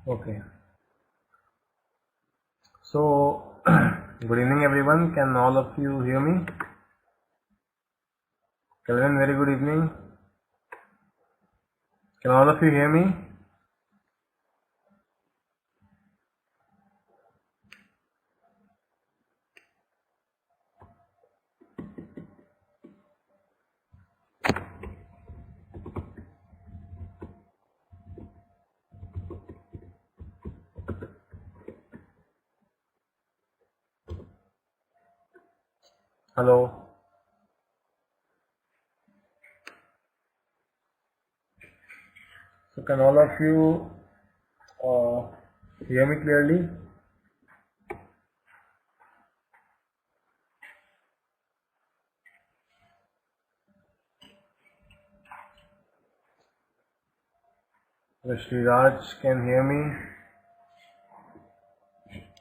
Okay. So, good evening everyone. Can all of you hear me? Kelvin, very good evening. Can all of you hear me? Hello. So, can all of you hear me clearly? Sriraj can hear me.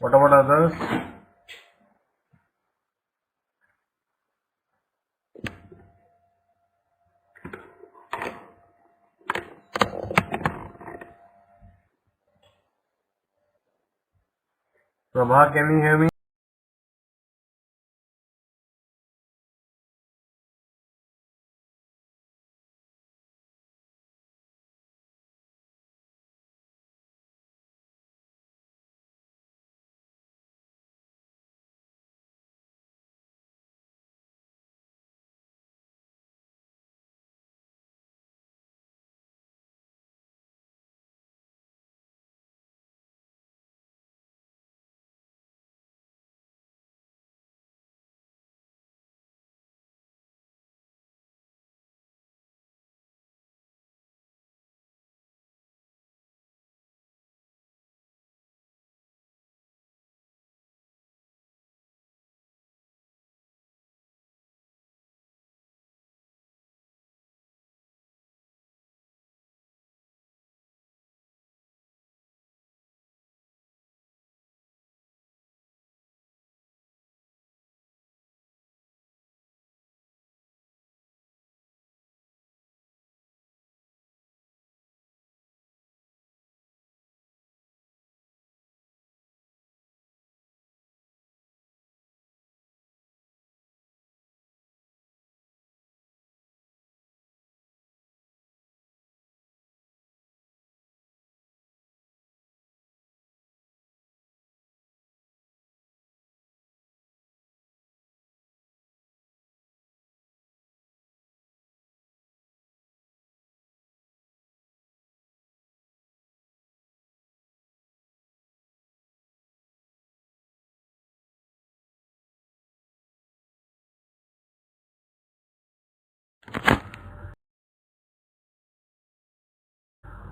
What about others? Prabha, can you hear me?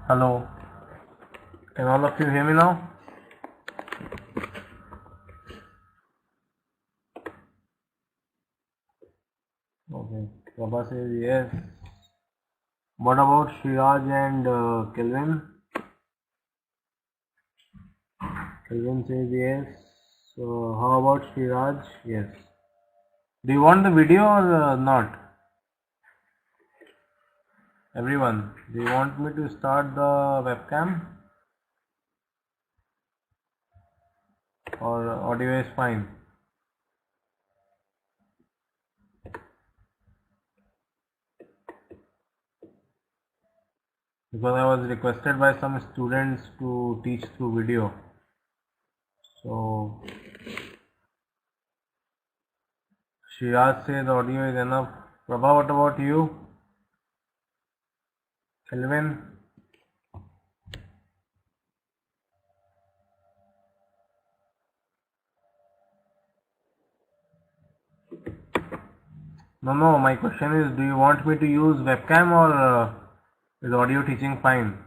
Hello. Can all of you hear me now? Okay. Prabha says yes. What about Shiraj and Kelvin? Kelvin says yes. So how about Shiraj? Yes. Do you want the video or not? Everyone, do you want me to start the webcam? or audio is fine? Because I was requested by some students to teach through video. So Shiraz says audio is enough. Prabha, what about you? Kelvin? No, my question is, do you want me to use webcam or is audio teaching fine?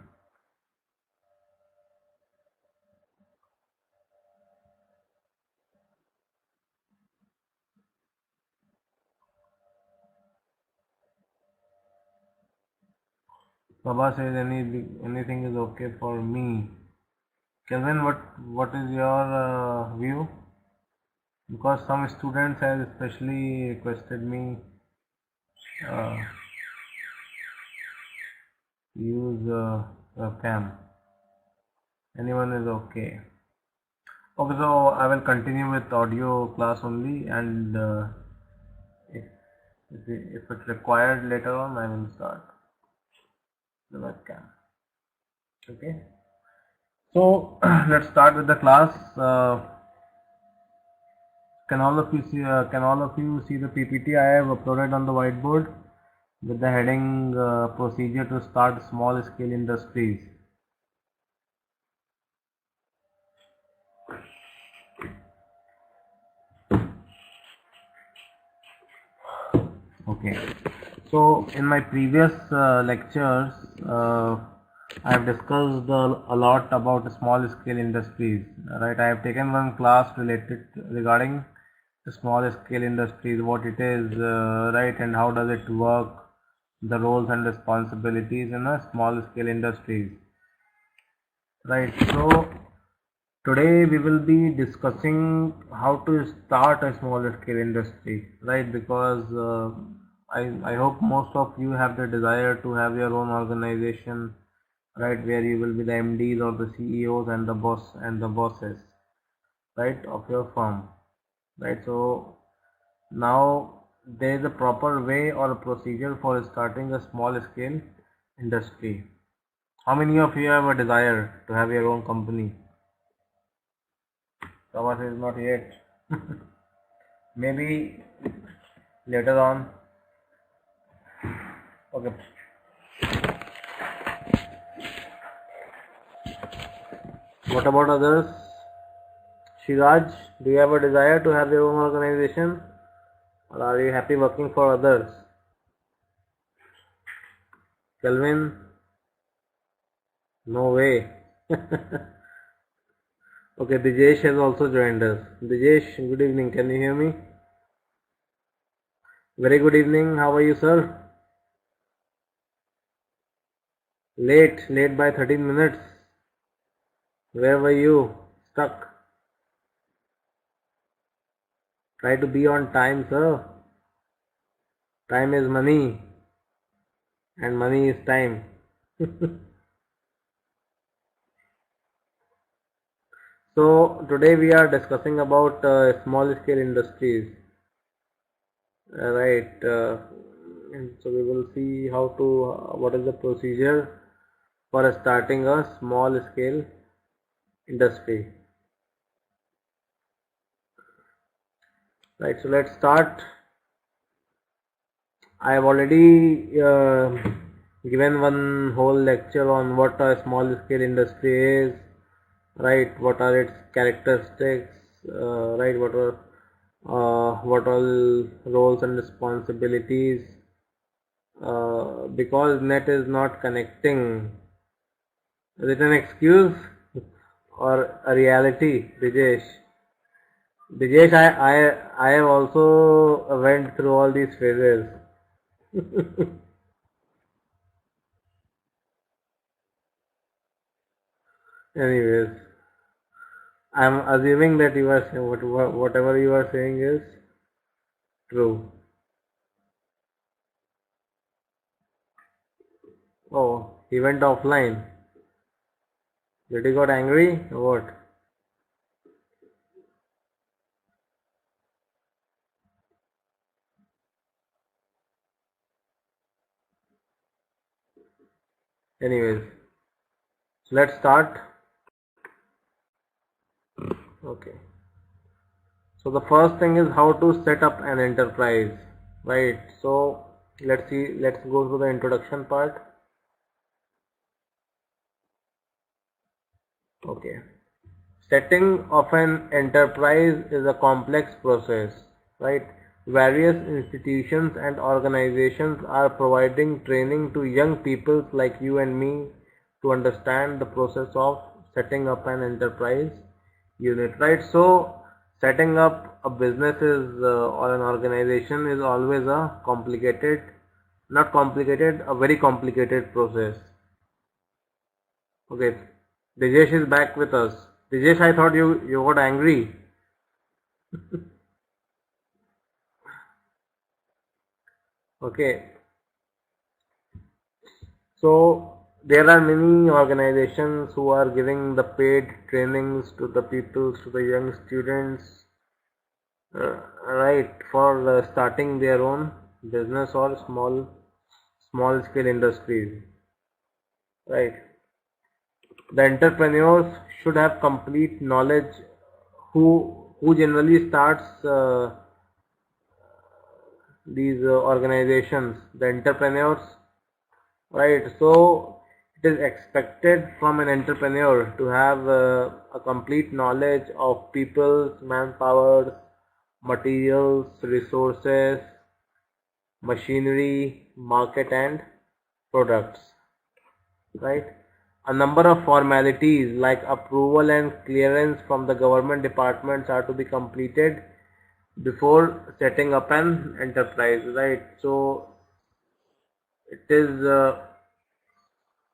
Baba says anything is okay for me. Kelvin, what is your view? Because some students have especially requested me uh, use webcam. Anyone is okay. Okay, so I will continue with audio class only, and if if it's required later on, I will start the webcam. Okay. So let's start with the class. Can all of you see the PPT I have uploaded on the whiteboard with the heading procedure to start small scale industries? Okay. So in my previous lectures, I have discussed a lot about small scale industries. Right, I have taken one class related regarding small scale industries, what it is, right, and how does it work, the roles and responsibilities in a small scale industries. Right. So today we will be discussing how to start a small scale industry, right? Because I hope most of you have the desire to have your own organization, right, where you will be the MDs or the CEOs and the bosses, right, of your firm, right? So now there is a proper way or a procedure for starting a small scale industry. How many of you have a desire to have your own company? Thomas is not yet. Maybe later on. Okay. What about others? Shiraj, do you have a desire to have your own organization, or are you happy working for others? Kelvin, no way. Okay, Dijesh has also joined us. Dijesh, good evening. Can you hear me? Very good evening. How are you, sir? Late by 13 minutes. Where were you? Stuck. Try to be on time, sir. Time is money, and money is time. So today we are discussing about small scale industries, right? And so we will see how to what is the procedure for starting a small scale industry, right? So let's start. I have already given one whole lecture on what a small scale industry is, right? What are its characteristics, right? What all roles and responsibilities. Because net is not connecting. Is it an excuse or a reality, Dijesh? Dijesh, I have also went through all these phases. Anyways, I'm assuming that you are saying whatever you are saying is true. Oh, he went offline. Did he got angry or what? Anyways, so let's start. Okay. So the first thing is how to set up an enterprise, right? So let's go through the introduction part. Okay. Setting of an enterprise is a complex process, right? Various institutions and organizations are providing training to young people like you and me to understand the process of setting up an enterprise unit, right? So setting up a business is or an organization is always a complicated, not complicated, a very complicated process. Okay, Dijesh is back with us. Dijesh, I thought you got angry. Okay, so there are many organizations who are giving the paid trainings to the people, to the young students, right, for starting their own business or small scale industries, right. The entrepreneurs should have complete knowledge who generally starts these organizations, the entrepreneurs, right. So it is expected from an entrepreneur to have a complete knowledge of people's manpower, materials, resources, machinery, market and products, right. A number of formalities like approval and clearance from the government departments are to be completed before setting up an enterprise, right. So it is uh,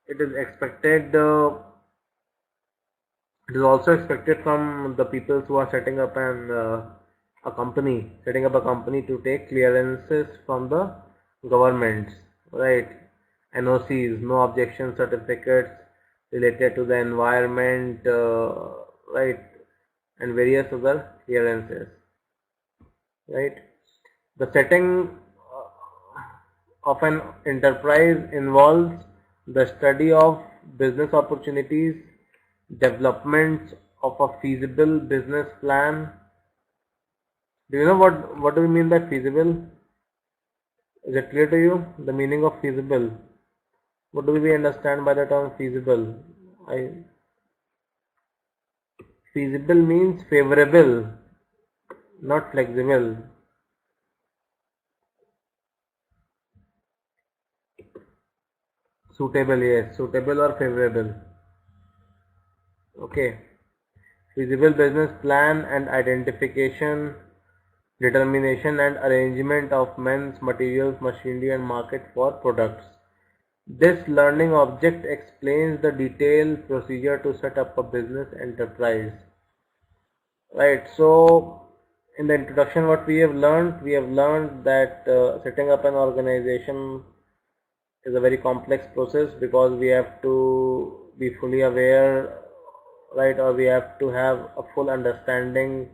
it is expected it is also expected from the people who are setting up a company to take clearances from the governments, right. NOCs, no objection certificates related to the environment, right, and various other clearances, right. The setting of an enterprise involves the study of business opportunities, development of a feasible business plan. Do you know what do we mean by feasible? Is it clear to you the meaning of feasible? What do we understand by the term feasible? Feasible means favorable, not flexible. Suitable, yes, suitable or favorable. Okay. Feasible business plan and identification, determination and arrangement of men's materials, machinery and market for products. This learning object explains the detailed procedure to set up a business enterprise. Right, so in the introduction what we have learned that setting up an organization is a very complex process because we have to be fully aware, right, or we have to have a full understanding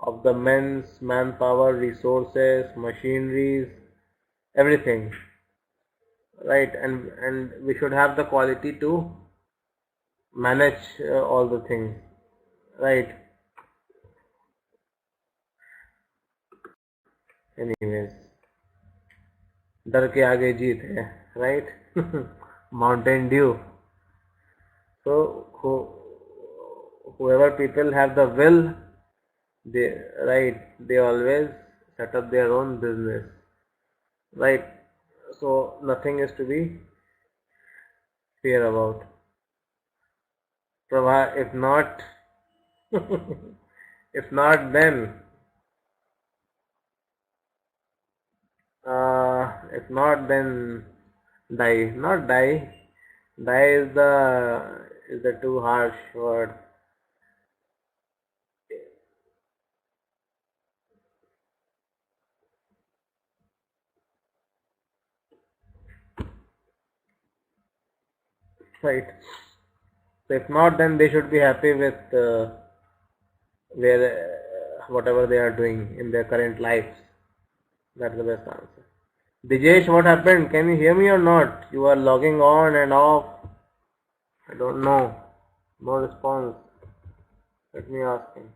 of the men's manpower, resources, machineries, everything, right, and we should have the quality to manage all the things, right. Anyways, डर के आगे जीत है, right. Mountain Dew. So whoever people have the will, they, right, they always set up their own business, right. So nothing is to be fear about. Prabha, if not if not then if not then die, not die. Die is the too harsh word. Right. So if not, then they should be happy with where whatever they are doing in their current lives. That's the best answer. Dijesh, what happened? Can you hear me or not? You are logging on and off. I don't know. No response. Let me ask him.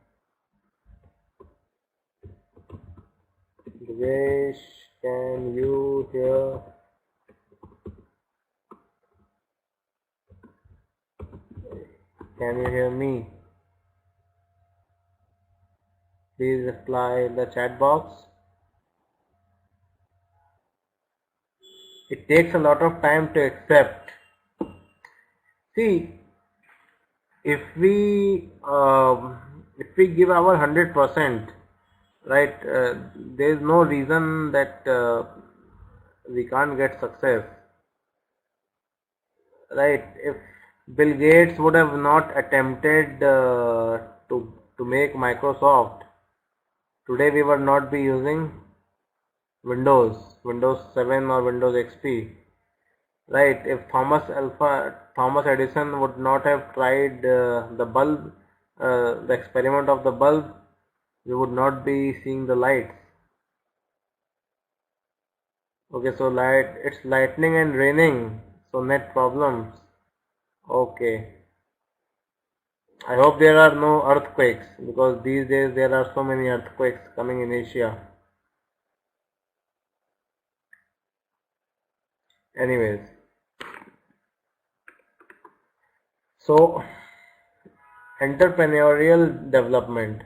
Devesh, can you hear? Can you hear me? Please reply in the chat box. It takes a lot of time to accept. See, if we give our 100%, right, there is no reason that we can't get success, right? If Bill Gates would have not attempted to make Microsoft, today we would not be using Windows 7 or Windows XP, right? If Thomas Edison would not have tried the bulb, the experiment of the bulb, we would not be seeing the lights. Okay, so it's lightning and raining, so net problems. Okay, I hope there are no earthquakes, because these days there are so many earthquakes coming in Asia. Anyways, so entrepreneurial development,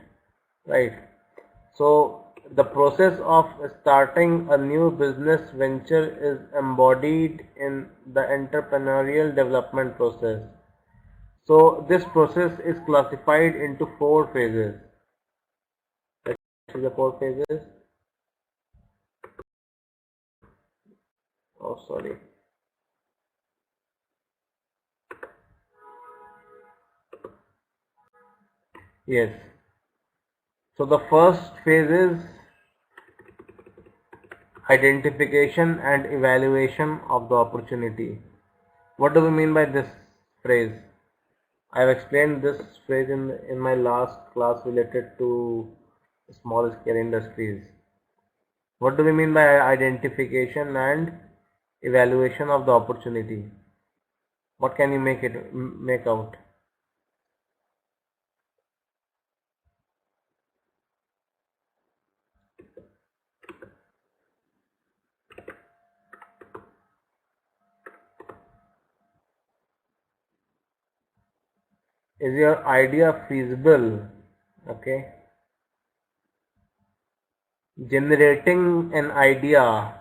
right? So the process of starting a new business venture is embodied in the entrepreneurial development process. So this process is classified into 4 phases. Let's see the 4 phases. Oh, sorry. Yes. So the first phase is identification and evaluation of the opportunity. What do we mean by this phrase? I have explained this phrase in my last class related to small scale industries. What do we mean by identification and evaluation of the opportunity? What can you make out? Is your idea feasible? Okay. Generating an idea.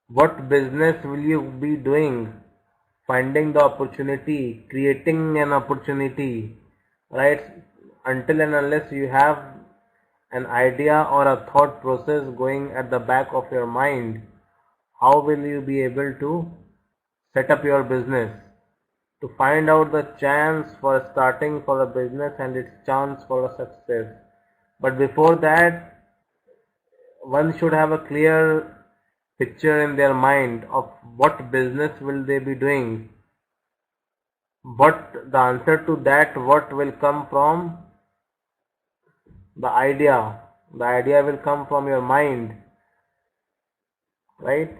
What business will you be doing? Finding the opportunity, creating an opportunity, right? Until and unless you have an idea or a thought process going at the back of your mind, how will you be able to set up your business? To find out the chance for starting for a business and its chance for a success. But before that, one should have a clear picture in their mind of what business will they be doing. But the answer to that, what will come from the idea. The idea will come from your mind, right?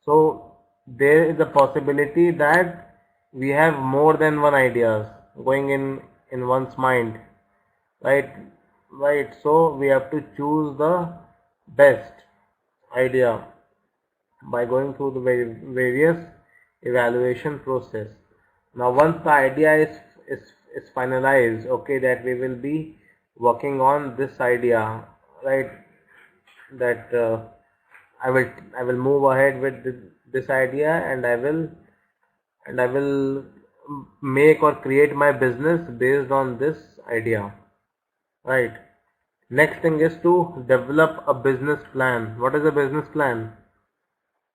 So there is a possibility that we have more than one ideas going in one's mind, right? So we have to choose the best idea by going through the various evaluation process. Now once the idea is finalized, okay, that we will be working on this idea, right, that I will move ahead with this idea, and I will make or create my business based on this idea, right? Next thing is to develop a business plan. What is a business plan?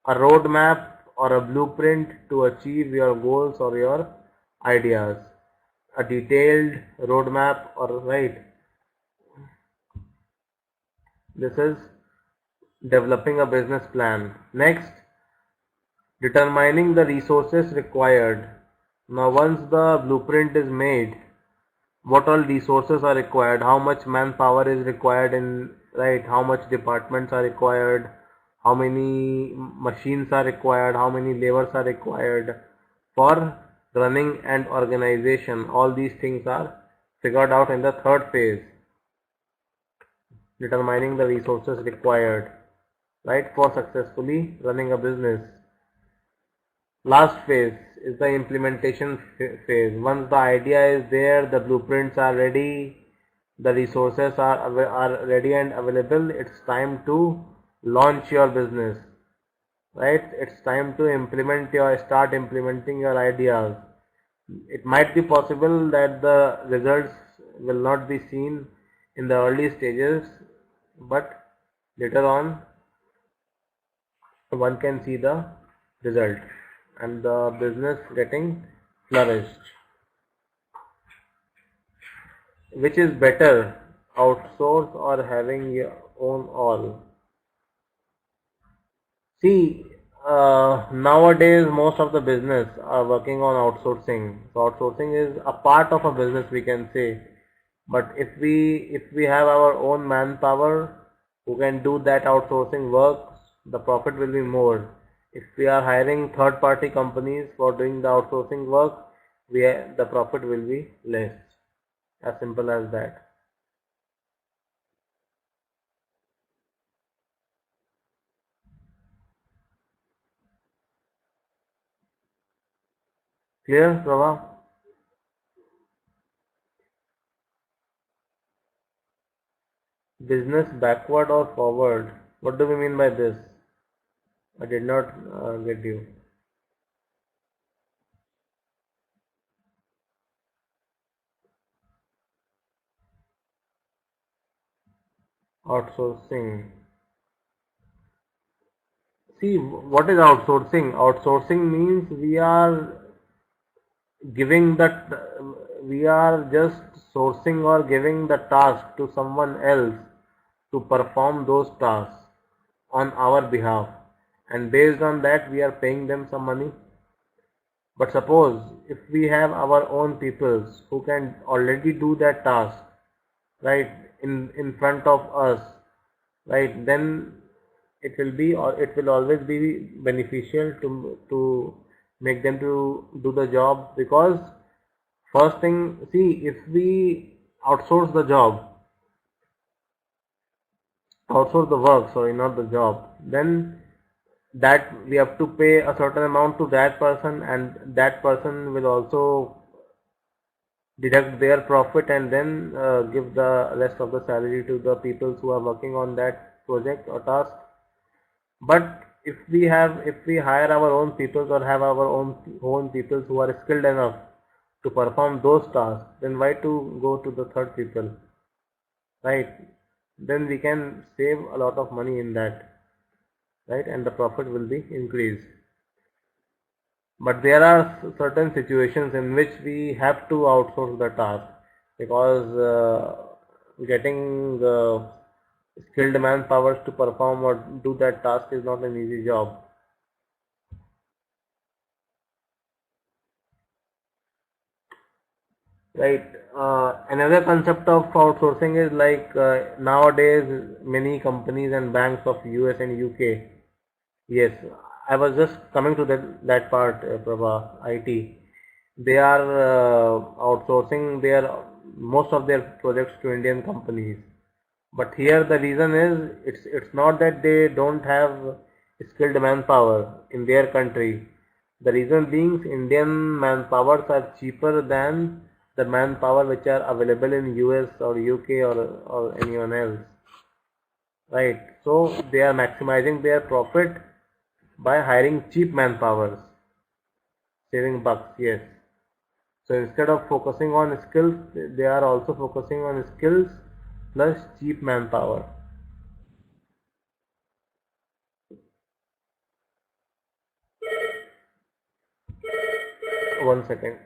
A roadmap or a blueprint to achieve your goals or your ideas. A detailed roadmap, or right, this is developing a business plan. Next, determining the resources required. Now once the blueprint is made, what all resources are required, how much manpower is required in, right, how much departments are required, how many machines are required, how many labors are required, for running an organization. All these things are figured out in the third phase, determining the resources required, right, for successfully running a business. Last phase is the implementation phase. Once the idea is there, the blueprints are ready, the resources are ready and available, it's time to launch your business, right? It's time to start implementing your ideas. It might be possible that the results will not be seen in the early stages, but later on one can see the result and the business getting flourished. Which is better, outsource or having your own all? See, nowadays most of the business are working on outsourcing. So outsourcing is a part of a business, we can say. But if we have our own manpower who can do that outsourcing work, the profit will be more. If we are hiring third party companies for doing the outsourcing work, the profit will be less. As simple as that. Clear, Prabha? Business backward or forward? What do we mean by this? I did not get you. Outsourcing. See, what is outsourcing? Outsourcing means giving that we are just sourcing or giving the task to someone else to perform those tasks on our behalf, and based on that we are paying them some money. But suppose if we have our own peoples who can already do that task, right, in front of us, right, then it will be, or it will always be beneficial to make them to do the job. Because first thing, see, if we outsource the job, outsource the work, sorry, not the job, then that we have to pay a certain amount to that person, and that person will also deduct their profit and then give the rest of the salary to the people who are working on that project or task. But if we hire our own people or have our own people who are skilled enough to perform those tasks, then why to go to the third people, right? Then we can save a lot of money in that, right, and the profit will be increased. But there are certain situations in which we have to outsource the task, because getting skilled manpower to perform or do that task is not an easy job. Right. Another concept of outsourcing is like nowadays many companies and banks of US and UK. Yes, I was just coming to that part, Prabha, IT. They are outsourcing their most of their projects to Indian companies. But here the reason is it's not that they don't have skilled manpower in their country. The reason being Indian manpowers are cheaper than the manpower which are available in US or UK or anyone else. Right. So they are maximizing their profit by hiring cheap manpowers, saving bucks, yes. So instead of focusing on skills, they are also focusing on skills plus cheap manpower. 1 second.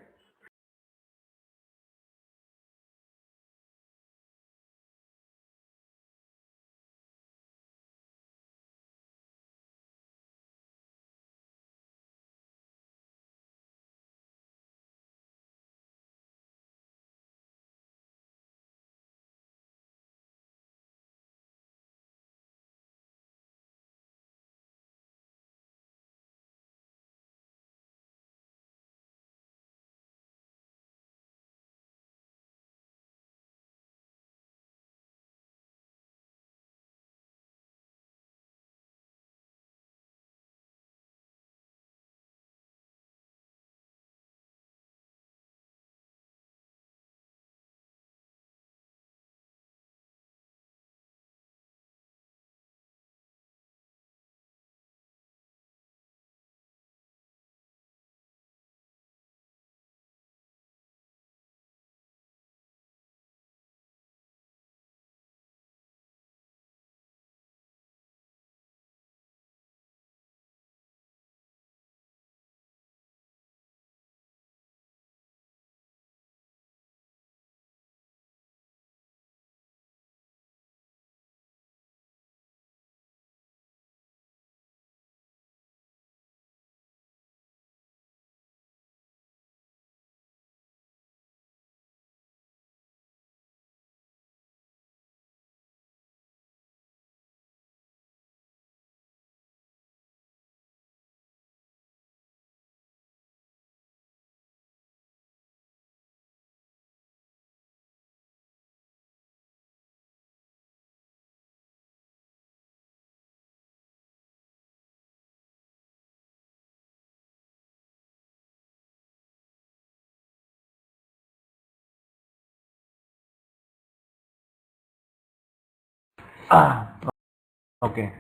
Okay.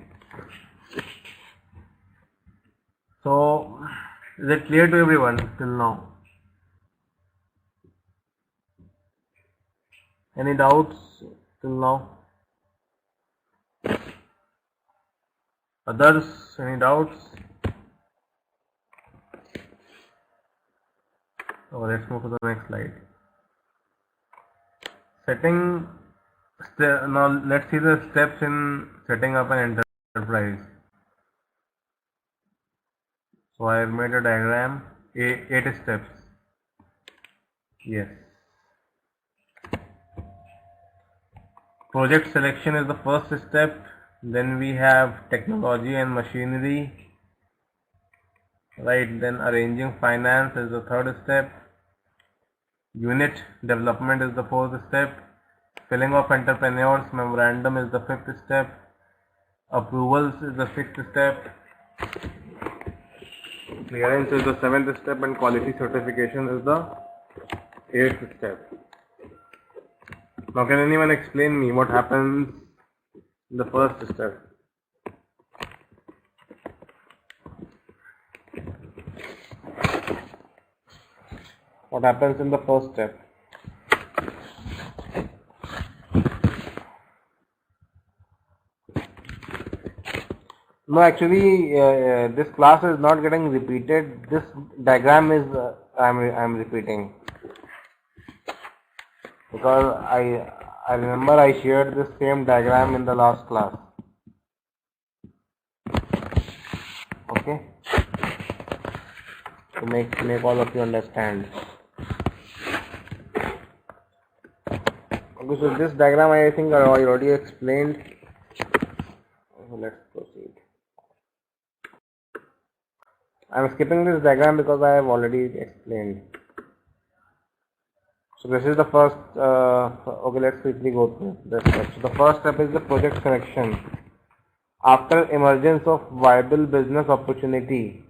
So, is it clear to everyone till now? Any doubts till now? Others, any doubts? Oh, let's move to the next slide. Now let's see the steps in setting up an enterprise. So I have made a diagram, 8 steps. Yes. Project selection is the first step. Then we have technology and machinery. Right. Then arranging finance is the third step. Unit development is the fourth step. Filling of entrepreneurs memorandum is the fifth step. Approvals is the sixth step. Clearance is the seventh step, and quality certification is the eighth step. Now, can anyone explain me what happens in the first step? What happens in the first step? No, actually, this class is not getting repeated. This diagram is I'm repeating because I remember I shared this same diagram in the last class. Okay, to make all of you understand. Okay, so this diagram I think I already explained. So let's proceed. I am skipping this diagram because I have already explained. So this is the first, okay, let's quickly go through the steps. So the first step is the project selection. After emergence of viable business opportunity,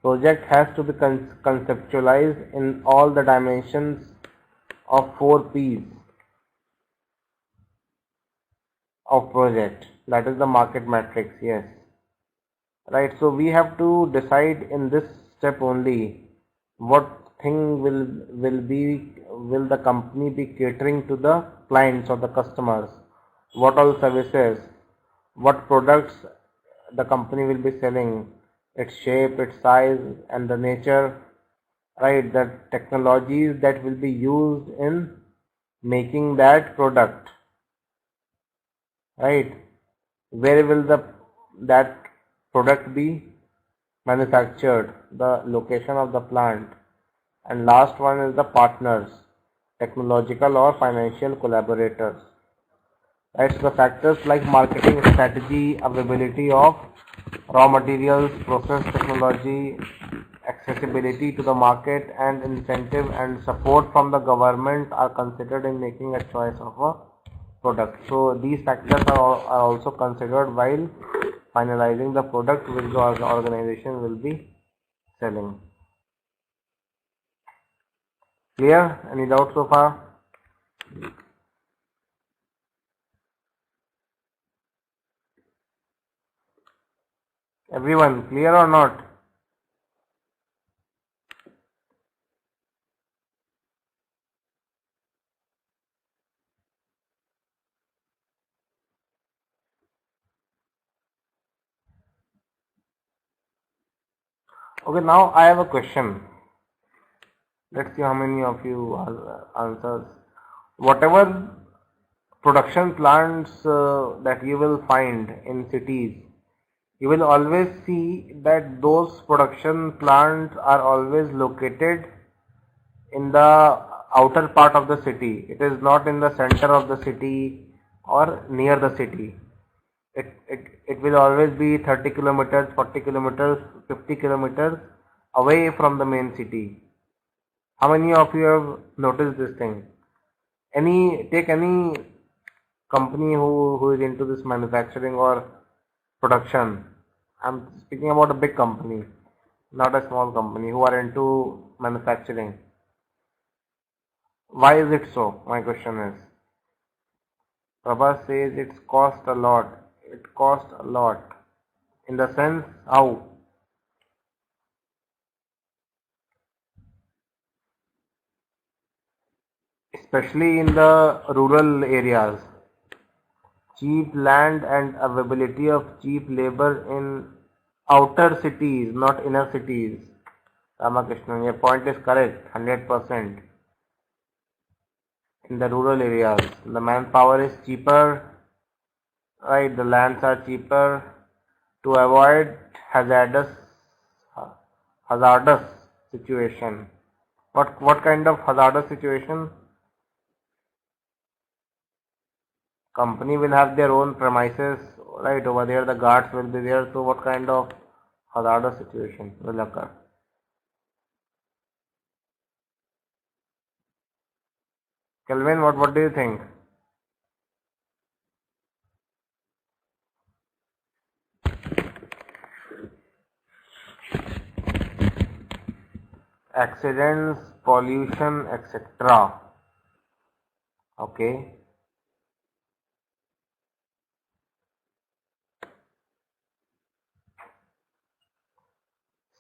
project has to be conceptualized in all the dimensions of 4 P's of project. That is the market matrix, yes. Right, so we have to decide in this step only what thing will the company be catering to the clients or the customers, what all services, what products the company will be selling, its shape, its size and the nature, right, the technologies that will be used in making that product, right, where will that product be manufactured, the location of the plant, and last one is the partners, technological or financial collaborators. Right, so the factors like marketing strategy, availability of raw materials, process technology, accessibility to the market, and incentive and support from the government are considered in making a choice of a product. So these factors are also considered while finalizing the product which the organization will be selling. Clear? Any doubts so far? Everyone, clear or not? Okay, now I have a question. Let's see how many of you answers. Whatever production plants that you will find in cities, you will always see that those production plants are always located in the outer part of the city. It is not in the center of the city or near the city. It will always be 30 kilometers, 40 kilometers, 50 kilometers away from the main city. How many of you have noticed this thing? Take any company who is into this manufacturing or production. I'm speaking about a big company, not a small company, who are into manufacturing. Why is it so? My question is. Prabha says it's cost a lot. It cost a lot. In the sense, how? Especially in the rural areas. Cheap land and availability of cheap labor in outer cities, not inner cities. Ramakrishnan, your point is correct, 100%. In the rural areas, the manpower is cheaper, right? The lands are cheaper to avoid hazardous hazardous situation. What kind of hazardous situation? Company will have their own premises, right? Over there, the guards will be there. So, what kind of hazardous situation will occur? Kelvin, what do you think? Accidents, pollution, etc. Okay.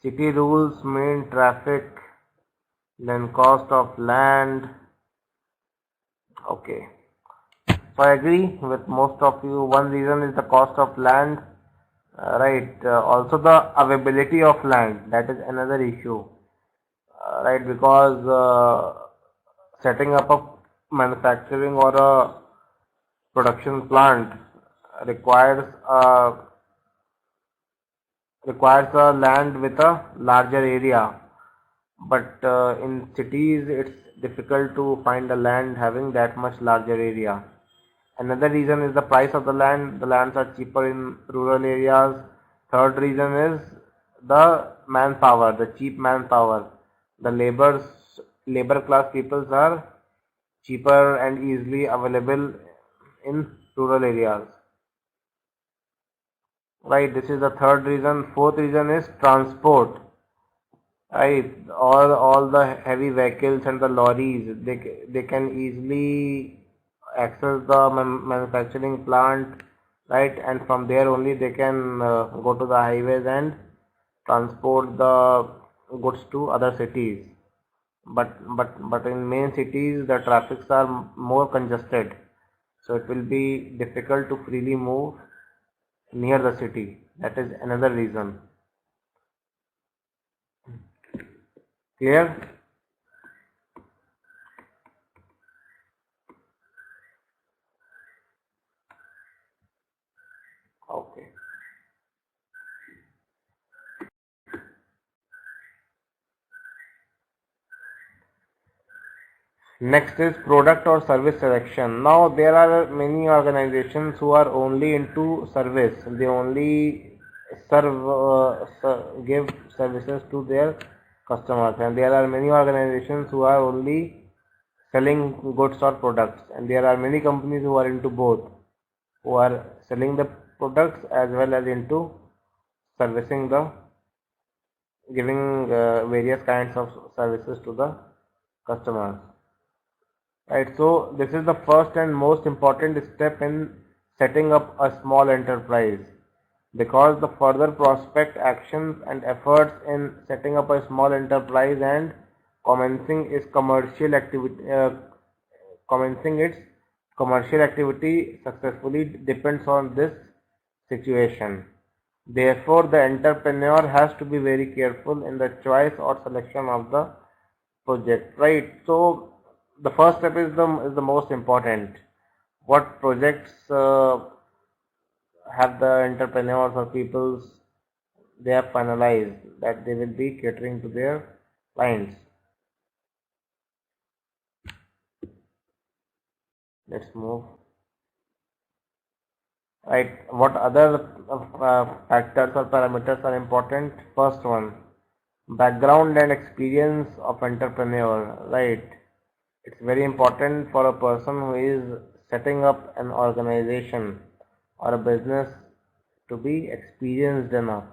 City rules mean traffic, then cost of land. Okay. So I agree with most of you. One reason is the cost of land, right? Also the availability of land. That is another issue, right? Because setting up a manufacturing or a production plant requires a land with a larger area. But in cities, it's difficult to find a land having that much larger area. Another reason is the price of the land. The lands are cheaper in rural areas. Third reason is the manpower, the cheap manpower. The labor class peoples are cheaper and easily available in rural areas. Right, this is the third reason. Fourth reason is transport. Right, all the heavy vehicles and the lorries, they can easily access the manufacturing plant, right, and from there only they can go to the highways and transport the goods to other cities. But in main cities the traffics are more congested, so it will be difficult to freely move near the city. That is another reason. Clear? Okay. Next is product or service selection. Now there are many organizations who are only into service. They only give services to their customers, and there are many organizations who are only selling goods or products, and there are many companies who are into both, who are selling the products as well as into servicing the giving various kinds of services to the customers. Right, so this is the first and most important step in setting up a small enterprise, because the further prospect actions and efforts in setting up a small enterprise and commencing its commercial activity, commencing its commercial activity successfully depends on this situation. Therefore, the entrepreneur has to be very careful in the choice or selection of the project, right? So the first step is the most important. What projects have the entrepreneurs or peoples they have finalized that they will be catering to their clients? Let's move. Right, what other factors or parameters are important? First one, background and experience of entrepreneur, right? It's very important for a person who is setting up an organization or a business to be experienced enough.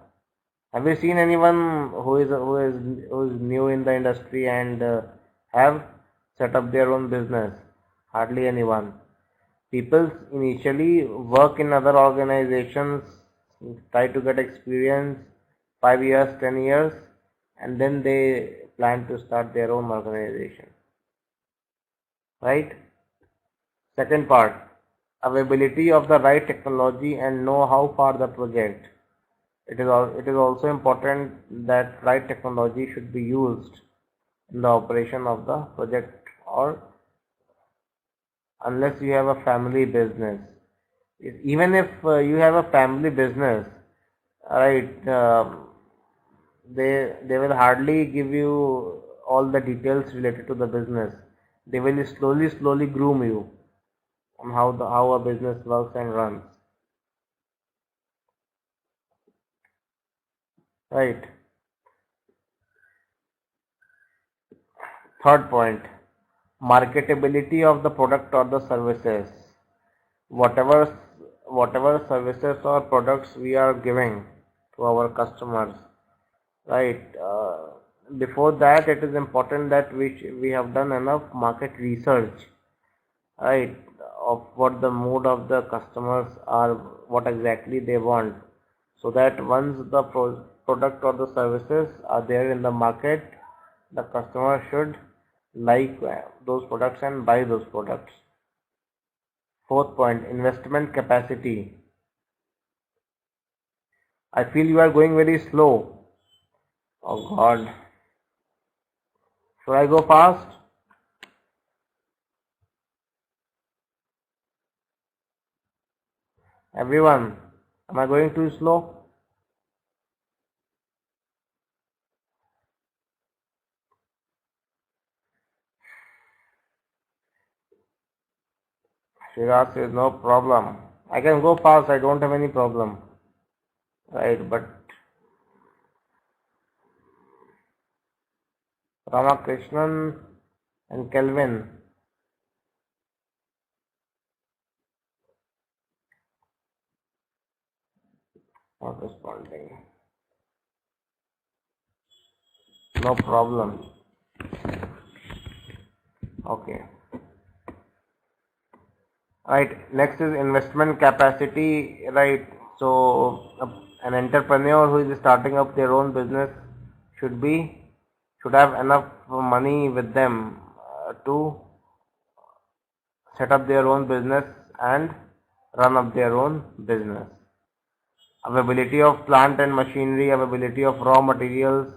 Have you seen anyone who is new in the industry and have set up their own business? Hardly anyone. People initially work in other organizations, try to get experience 5 years, 10 years, and then they plan to start their own organization. Right? Second part, availability of the right technology and know-how for the project. It is also important that right technology should be used in the operation of the project, or unless you have a family business. Even if you have a family business, right, they will hardly give you all the details related to the business. They will slowly groom you on how a business works and runs. Right. Third point, marketability of the product or the services. Whatever whatever services or products we are giving to our customers, right? Before that, it is important that we have done enough market research, right, of what the mood of the customers are, what exactly they want, so that once the product or the services are there in the market, the customer should like those products and buy those products. Fourth point, investment capacity. I feel you are going very slow. Oh God. Should I go fast? Everyone, am I going too slow? Shiraz says no problem. I can go fast, I don't have any problem. Right, but Ramakrishnan and Kelvin, not responding. No problem. Okay. Right. Next is investment capacity. Right. So an entrepreneur who is starting up their own business should have enough money with them to set up their own business and run up their own business. Availability of plant and machinery, availability of raw materials,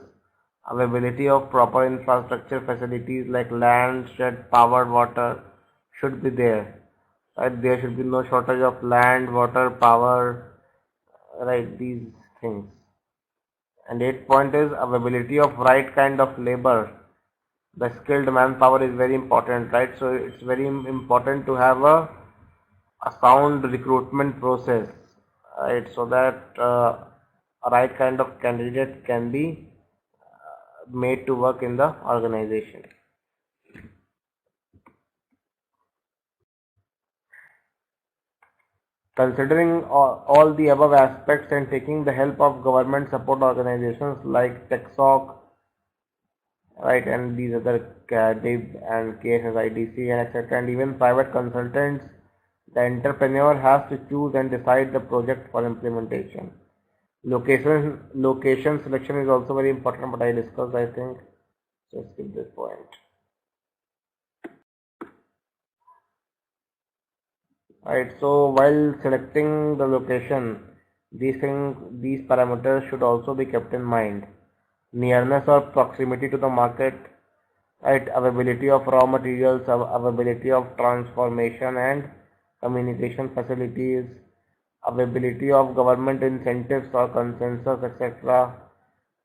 availability of proper infrastructure facilities like land, shed, power, water should be there. Right? There should be no shortage of land, water, power, right? These things. And eighth point is availability of right kind of labor. The skilled manpower is very important, right? So it's very important to have a sound recruitment process, right? So that a right kind of candidate can be made to work in the organization. Considering all the above aspects and taking the help of government support organizations like TechSoc, right, and these other DIB and KSSIDC and etc., and even private consultants, the entrepreneur has to choose and decide the project for implementation. Location selection is also very important, but I discussed, I think, so skip this point. Right, so while selecting the location, these parameters should also be kept in mind. Nearness or proximity to the market, right, availability of raw materials, availability of transformation and communication facilities, availability of government incentives or consensus, etc.,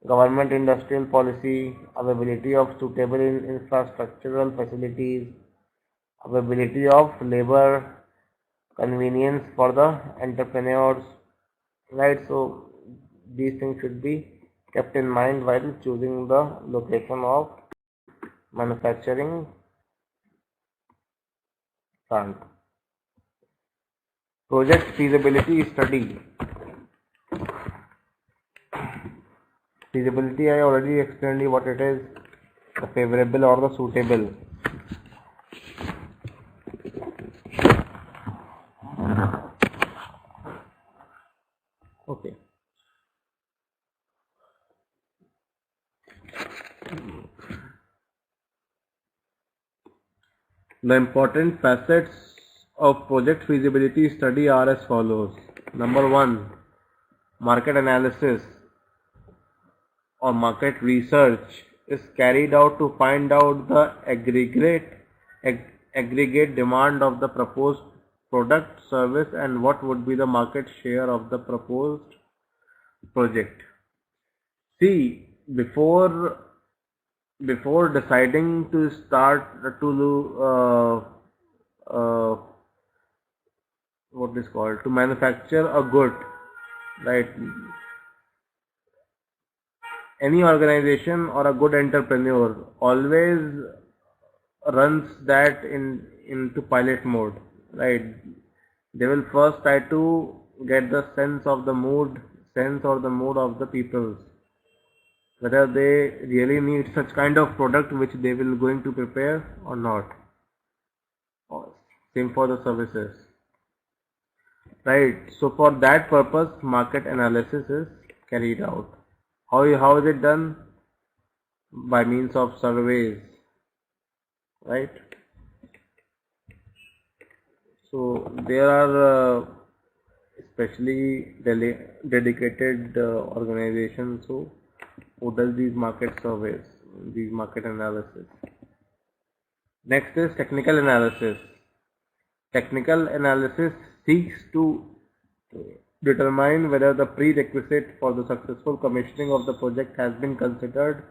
government industrial policy, availability of suitable infrastructural facilities, availability of labor, convenience for the entrepreneurs, right? So these things should be kept in mind while choosing the location of manufacturing plant. Project feasibility study. Feasibility, I already explained you what it is, the favorable or the suitable. The important facets of project feasibility study are as follows. Number one, market analysis or market research is carried out to find out the aggregate demand of the proposed product, service, and what would be the market share of the proposed project. See, before deciding to start to what is called to manufacture a good, right? Any organization or a good entrepreneur always runs that into pilot mode, right? They will first try to get the sense or the mood of the people, whether they really need such kind of product which they will going to prepare or not. Same for the services, right? So for that purpose, market analysis is carried out. How is it done? By means of surveys, right? So there are especially dedicated organizations who does these market surveys, these market analysis. Next is technical analysis. Technical analysis seeks to determine whether the prerequisite for the successful commissioning of the project has been considered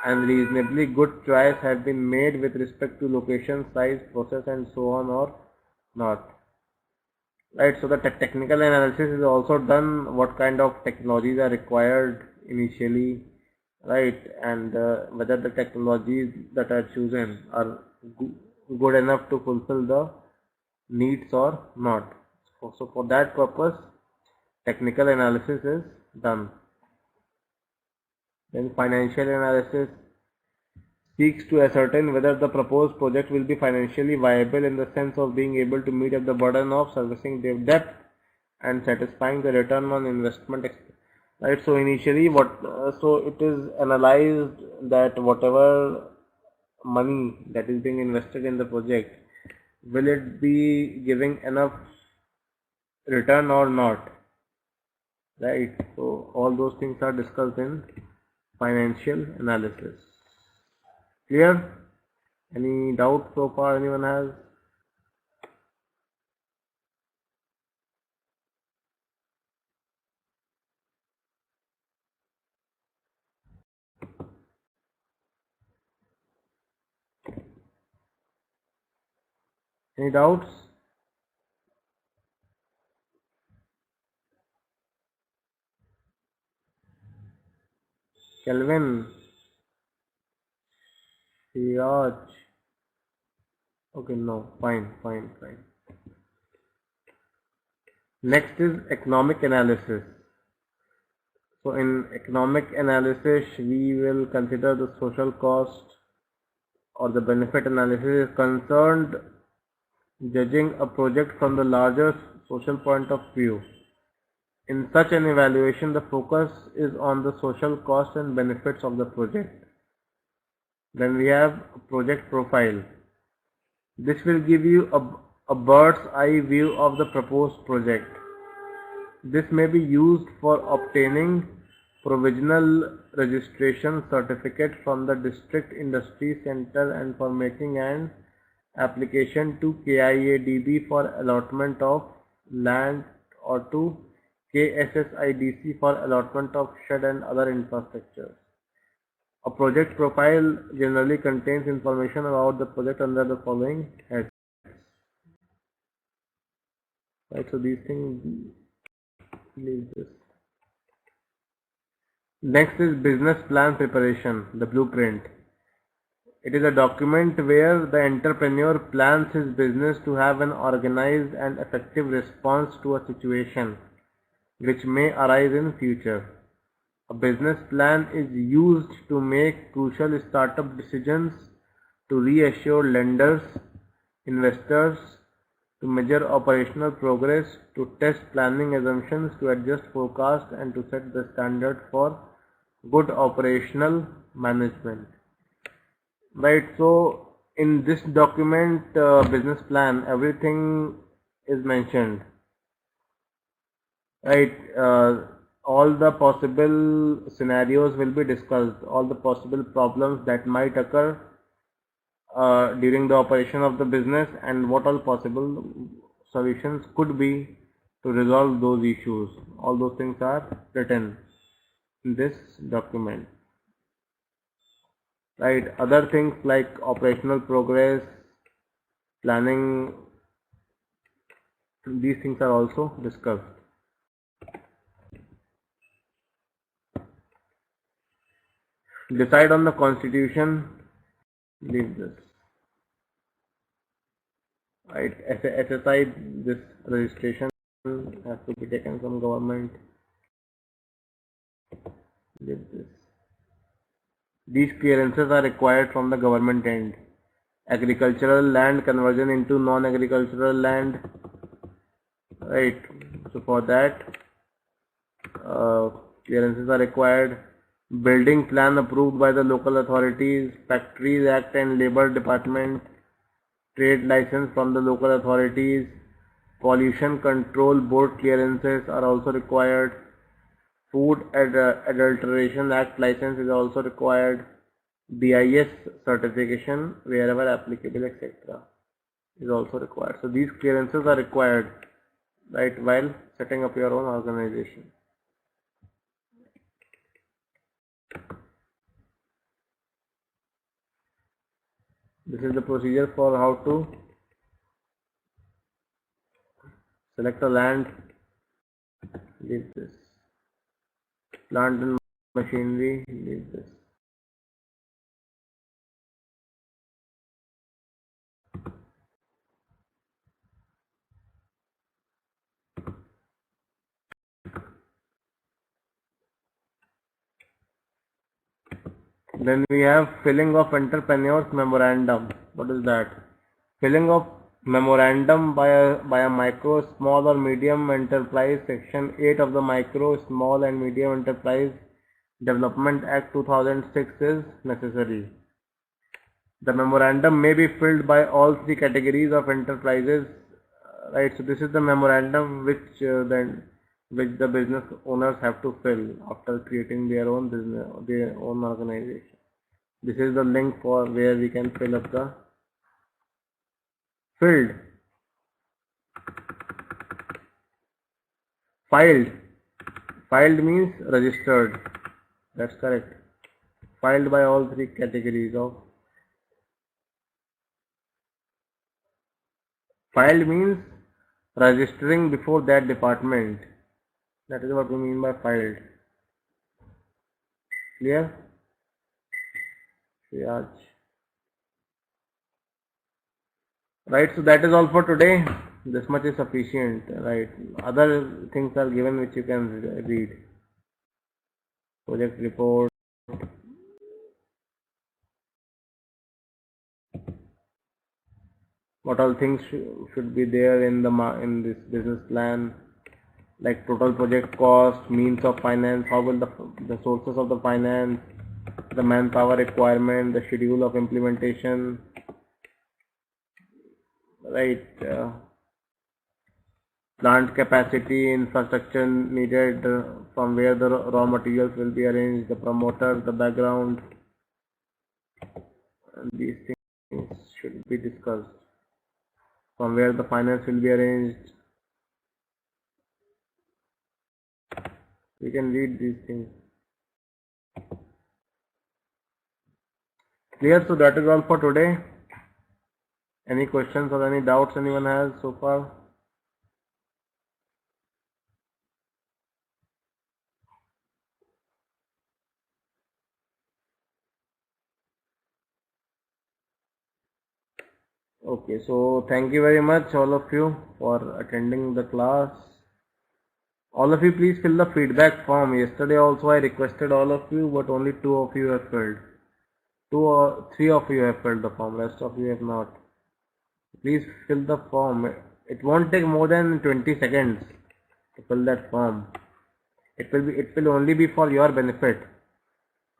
and reasonably good choice has been made with respect to location, size, process, and so on or not. Right, so the technical analysis is also done what kind of technologies are required initially, right, and whether the technologies that are chosen are good enough to fulfill the needs or not. So for that purpose, technical analysis is done. Then financial analysis seeks to ascertain whether the proposed project will be financially viable in the sense of being able to meet up the burden of servicing their debt and satisfying the return on investment. Right. So initially, so it is analyzed that whatever money that is being invested in the project, will it be giving enough return or not, right? So all those things are discussed in financial analysis. Clear? Any doubt so far anyone has? Any doubts? Kelvin, Siraj. Okay, no, fine. Next is economic analysis. So in economic analysis, we will consider the social cost or the benefit analysis is concerned judging a project from the larger social point of view. In such an evaluation, the focus is on the social cost and benefits of the project. Then we have a project profile. This will give you a bird's eye view of the proposed project. This may be used for obtaining provisional registration certificate from the district industry center and for making an application to KIADB for allotment of land or to KSSIDC for allotment of shed and other infrastructure. A project profile generally contains information about the project under the following heads. Right, so these things leave this. Next is business plan preparation, the blueprint. It is a document where the entrepreneur plans his business to have an organized and effective response to a situation which may arise in future. A business plan is used to make crucial startup decisions, to reassure lenders, investors, to measure operational progress, to test planning assumptions, to adjust forecast, and to set the standard for good operational management. Right, so in this document, business plan, everything is mentioned, right? All the possible scenarios will be discussed, all the possible problems that might occur during the operation of the business, and what all possible solutions could be to resolve those issues. All those things are written in this document, right? Other things like operational progress, planning, these things are also discussed. Decide on the constitution, leave this, right? SSI, this registration has to be taken from government, leave this. These clearances are required from the government end. Agricultural land conversion into non-agricultural land, right? So for that, clearances are required. Building plan approved by the local authorities, Factories Act and Labor Department, trade license from the local authorities, pollution control board clearances are also required. Food Adulteration Act license is also required. BIS certification wherever applicable, etc. is also required. So these clearances are required, right, while setting up your own organization. This is the procedure for how to select a land. Leave this. Plant and machinery. Leave this. Then we have filling of entrepreneurs memorandum. What is that? Filling of memorandum by a micro, small or medium enterprise, section 8 of the Micro, Small and Medium Enterprise Development Act 2006 is necessary. The memorandum may be filled by all three categories of enterprises, right? So this is the memorandum which the business owners have to fill after creating their own business, their own organization. This is the link for where we can fill up the filled. Filed means registered. That's correct. Filed by all three categories of. Filed means registering before that department. That is what we mean by filed. Clear? Right, so that is all for today. This much is sufficient, right? Other things are given which you can read. Project report. What all things should be there in this business plan, like total project cost, means of finance, how will the sources of the finance, the manpower requirement, the schedule of implementation, right? Plant capacity, infrastructure needed, from where the raw materials will be arranged, the promoter, the background, and these things should be discussed. From where the finance will be arranged, we can read these things. Clear? So that is all for today. Any questions or any doubts anyone has so far? Okay, so thank you very much all of you for attending the class. All of you please fill the feedback form. Yesterday also I requested all of you, but only 2 of you have filled. 2 or 3 of you have filled the form, rest of you have not. Please fill the form. It won't take more than 20 seconds to fill that form. It will only be for your benefit,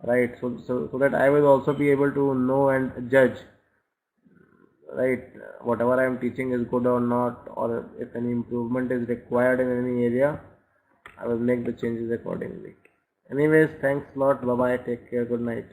right? So that I will also be able to know and judge right, whatever I am teaching is good or not, or if any improvement is required in any area, I will make the changes accordingly. Anyways, thanks a lot. Bye bye. Take care. Good night.